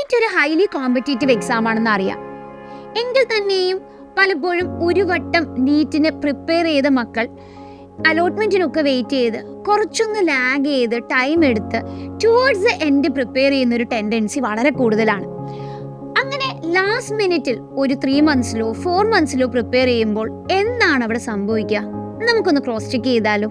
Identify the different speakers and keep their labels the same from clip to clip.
Speaker 1: NEET ഒരു highly competitive exam ആണെന്ന് അറിയാം. എങ്കിൽ തന്നെയും പലപ്പോഴും ഒരു വട്ടം നീറ്റിന് പ്രിപ്പയർ ചെയ്ത മക്കൾ അലോട്ട്മെന്റിനൊക്കെ വെയിറ്റ് ചെയ്ത് കുറച്ചൊന്ന് ലാഗ് ചെയ്ത് ടൈം എടുത്ത് ടുവേർഡ്സ് ദ എൻഡ് പ്രിപ്പയർ ചെയ്യുന്ന ഒരു ടെൻഡൻസി വളരെ കൂടുതലാണ്. അങ്ങനെ ലാസ്റ്റ് മിനിറ്റിൽ ഒരു 3 monthsലോ 4 monthsലോ പ്രിപ്പയർ ചെയ്യുമ്പോൾ എന്താണ് അവിടെ സംഭവിക്കുക? നമുക്കൊന്ന് ക്രോസ് ചെക്ക് ചെയ്താലോ.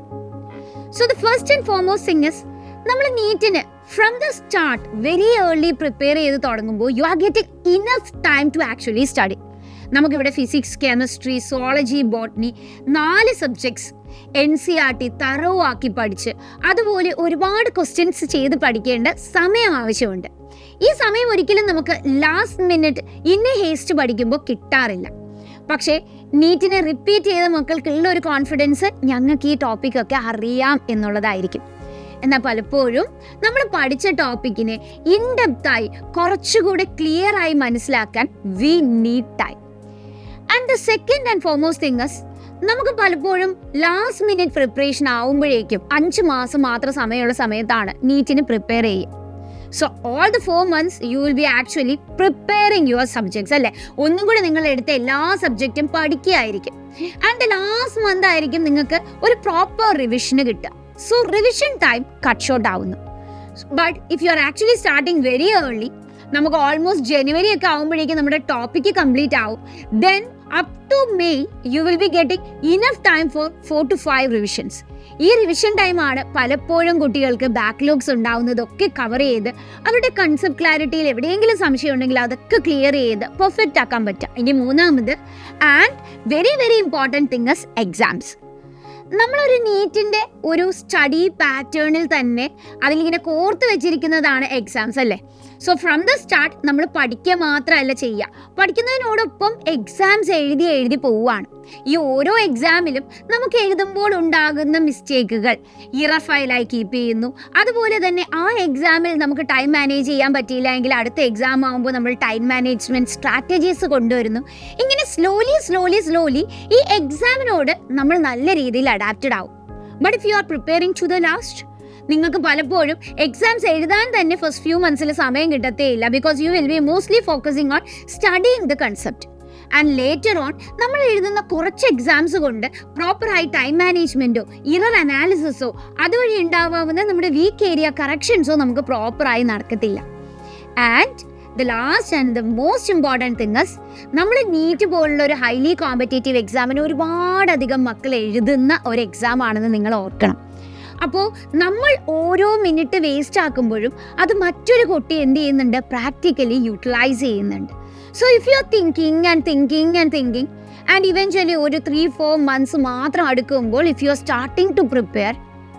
Speaker 1: So the first and foremost thing is, നമ്മൾ നീറ്റിന് from the start very early prepare ചെയ്ത് തുടങ്ങുമ്പോൾ you are getting enough time to actually study. നമുക്കിവിടെ physics, chemistry, zoology, botany 4 subjects NCERT thorough ആക്കി പഠിച്ച് അതുപോലെ ഒരുപാട് ക്വസ്റ്റ്യൻസ് ചെയ്ത് പഠിക്കേണ്ട സമയം ആവശ്യമുണ്ട്. ഈ സമയം ഒരിക്കലും നമുക്ക് ലാസ്റ്റ് മിനിറ്റ് ഇന്ന ഹേസ്റ്റ് പഠിക്കുമ്പോൾ കിട്ടാറില്ല. പക്ഷേ നീറ്റിനെ റിപ്പീറ്റ് ചെയ്ത മക്കൾക്കുള്ള ഒരു കോൺഫിഡൻസ് ഞങ്ങൾക്ക് ഈ ടോപ്പിക്കൊക്കെ അറിയാം എന്നുള്ളതായിരിക്കും. എന്നാൽ പലപ്പോഴും നമ്മൾ പഠിച്ച ടോപ്പിക്കിനെ ഇൻഡെപ്തായി കുറച്ചുകൂടെ ക്ലിയർ ആയി മനസ്സിലാക്കാൻ we need time. And the second and foremost thing is, നമുക്ക് പലപ്പോഴും ലാസ്റ്റ് മിനിറ്റ് പ്രിപ്പറേഷൻ ആവുമ്പോഴേക്കും 5 മാസം മാത്രം സമയമുള്ള സമയത്താണ് നീറ്റിന് പ്രിപ്പയർ ചെയ്യുക. So all the 4 months you will be actually preparing your subjects അല്ലേ. ഒന്നും കൂടെ നിങ്ങൾ എടുത്ത എല്ലാ സബ്ജക്റ്റും പഠിക്കുകയായിരിക്കും. ആൻഡ് ലാസ്റ്റ് മന്ത് ആയിരിക്കും നിങ്ങൾക്ക് ഒരു പ്രോപ്പർ റിവിഷന് കിട്ടുക. So revision time cut short ആവുന്നു. But if you are actually starting very early, നമുക്ക് ഓൾമോസ്റ്റ് ജനുവരി ഒക്കെ ആകുമ്പോഴേക്കും നമ്മുടെ ടോപ്പിക്ക് കംപ്ലീറ്റ് ആവും. Then up to May you will be getting enough time four 4 to 5 revisions. ഈ റിവിഷൻ ടൈമാണ് പലപ്പോഴും കുട്ടികൾക്ക് ബാക്ക്ലോഗ്സ് ഉണ്ടാവുന്നതൊക്കെ കവർ ചെയ്ത് അവരുടെ കൺസെപ്റ്റ് ക്ലാരിറ്റിയിൽ എവിടെയെങ്കിലും സംശയം ഉണ്ടെങ്കിൽ അതൊക്കെ ക്ലിയർ ചെയ്ത് പെർഫെക്റ്റ് ആക്കാൻ പറ്റുക. ഇനി മൂന്നാമത് and very very important thing is exams. നമ്മളൊരു നീറ്റിൻ്റെ ഒരു സ്റ്റഡി പാറ്റേണിൽ തന്നെ അതിലിങ്ങനെ കോർത്ത് വെച്ചിരിക്കുന്നതാണ് എക്സാംസ് അല്ലേ. സോ ഫ്രം ദ സ്റ്റാർട്ട് നമ്മൾ പഠിക്കുക മാത്രമല്ല ചെയ്യുക, പഠിക്കുന്നതിനോടൊപ്പം എക്സാംസ് എഴുതി പോവുകയാണ്. ഈ ഓരോ എക്സാമിലും നമുക്ക് എഴുതുമ്പോൾ ഉണ്ടാകുന്ന മിസ്റ്റേക്കുകൾ ഇറഫൈലായി കീപ്പ് ചെയ്യുന്നു. അതുപോലെ തന്നെ ആ എക്സാമിൽ നമുക്ക് ടൈം മാനേജ് ചെയ്യാൻ പറ്റിയില്ല എങ്കിൽ അടുത്ത എക്സാം ആകുമ്പോൾ നമ്മൾ ടൈം മാനേജ്മെൻറ്റ് സ്ട്രാറ്റജീസ് കൊണ്ടുവരുന്നു. ഇങ്ങനെ സ്ലോലി ഈ എക്സാമിനോട് നമ്മൾ നല്ല രീതിയിൽ അഡാപ്റ്റഡ് ആവും. But if you are preparing to the last, നിങ്ങൾക്ക് പലപ്പോഴും എക്സാംസ് എഴുതാൻ തന്നെ ഫസ്റ്റ് ഫ്യൂ മന്ത്സിൽ സമയം കിട്ടത്തേയില്ല. Because you will be mostly focusing on studying the concept. And later on നമ്മൾ എഴുതുന്ന കുറച്ച് എക്സാംസ് കൊണ്ട് പ്രോപ്പറായി ടൈം മാനേജ്മെൻറ്റോ ഇറർ അനാലിസിസോ അതുവഴി ഉണ്ടാവാവുന്ന നമ്മുടെ വീക്ക് ഏരിയ കറക്ഷൻസോ നമുക്ക് പ്രോപ്പറായി നടക്കത്തില്ല. And the last and the most important thing is, നമ്മൾ നീറ്റ് പോലുള്ള ഒരു ഹൈലി കോമ്പറ്റേറ്റീവ് എക്സാമിന് ഒരുപാടധികം മക്കൾ എഴുതുന്ന ഒരു എക്സാം ആണെന്ന് നിങ്ങൾ ഓർക്കണം. അപ്പോൾ നമ്മൾ ഓരോ മിനിറ്റ് വേസ്റ്റ് ആക്കുമ്പോഴും അത് മറ്റൊരു കുട്ടി എന്ത് ചെയ്യുന്നുണ്ട്, പ്രാക്ടിക്കലി യൂട്ടിലൈസ് ചെയ്യുന്നുണ്ട്. So if you are thinking and eventually ഒരു 3-4 months മാത്രം അടുക്കുമ്പോൾ if you are starting to prepare,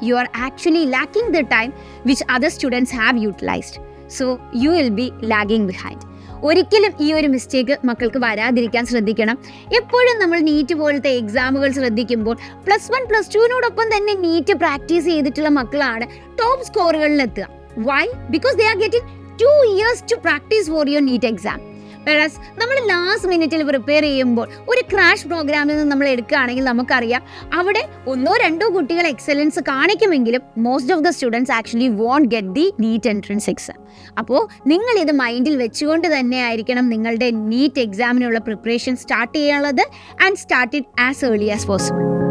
Speaker 1: you are actually lacking the time which other students have utilised. So you will be lagging behind. ഒരിക്കലും ഈ ഒരു mistake മക്കൾക്ക് വരാതിരിക്കാൻ ശ്രദ്ധിക്കണം. എപ്പോഴും നമ്മൾ നീറ്റ് പോലത്തെ എക്സാമുകൾ ശ്രദ്ധിക്കുമ്പോൾ +1 +2നോടൊപ്പം തന്നെ നീറ്റ് പ്രാക്ടീസ് ചെയ്തിട്ടുള്ള മക്കളാണ് ടോപ്പ് സ്കോറുകളിലെത്തുക. Why? Because they are getting 2 years to practice for your NEET exam. Whereas നമ്മൾ ലാസ്റ്റ് മിനിറ്റിൽ പ്രിപ്പയർ ചെയ്യുമ്പോൾ ഒരു ക്രാഷ് പ്രോഗ്രാമിൽ നിന്ന് നമ്മൾ എടുക്കുകയാണെങ്കിൽ നമുക്കറിയാം അവിടെ 1-2 കുട്ടികൾ എക്സലൻസ് കാണിക്കുമെങ്കിലും most of the students actually won't get the NEET entrance exam. അപ്പോൾ നിങ്ങൾ ഇത് മൈൻഡിൽ വെച്ചുകൊണ്ട് തന്നെ ആയിരിക്കണം നിങ്ങളുടെ നീറ്റ് എക്സാമിനുള്ള പ്രിപ്പറേഷൻ സ്റ്റാർട്ട് ചെയ്യാനുള്ളത്. And start it as early as possible.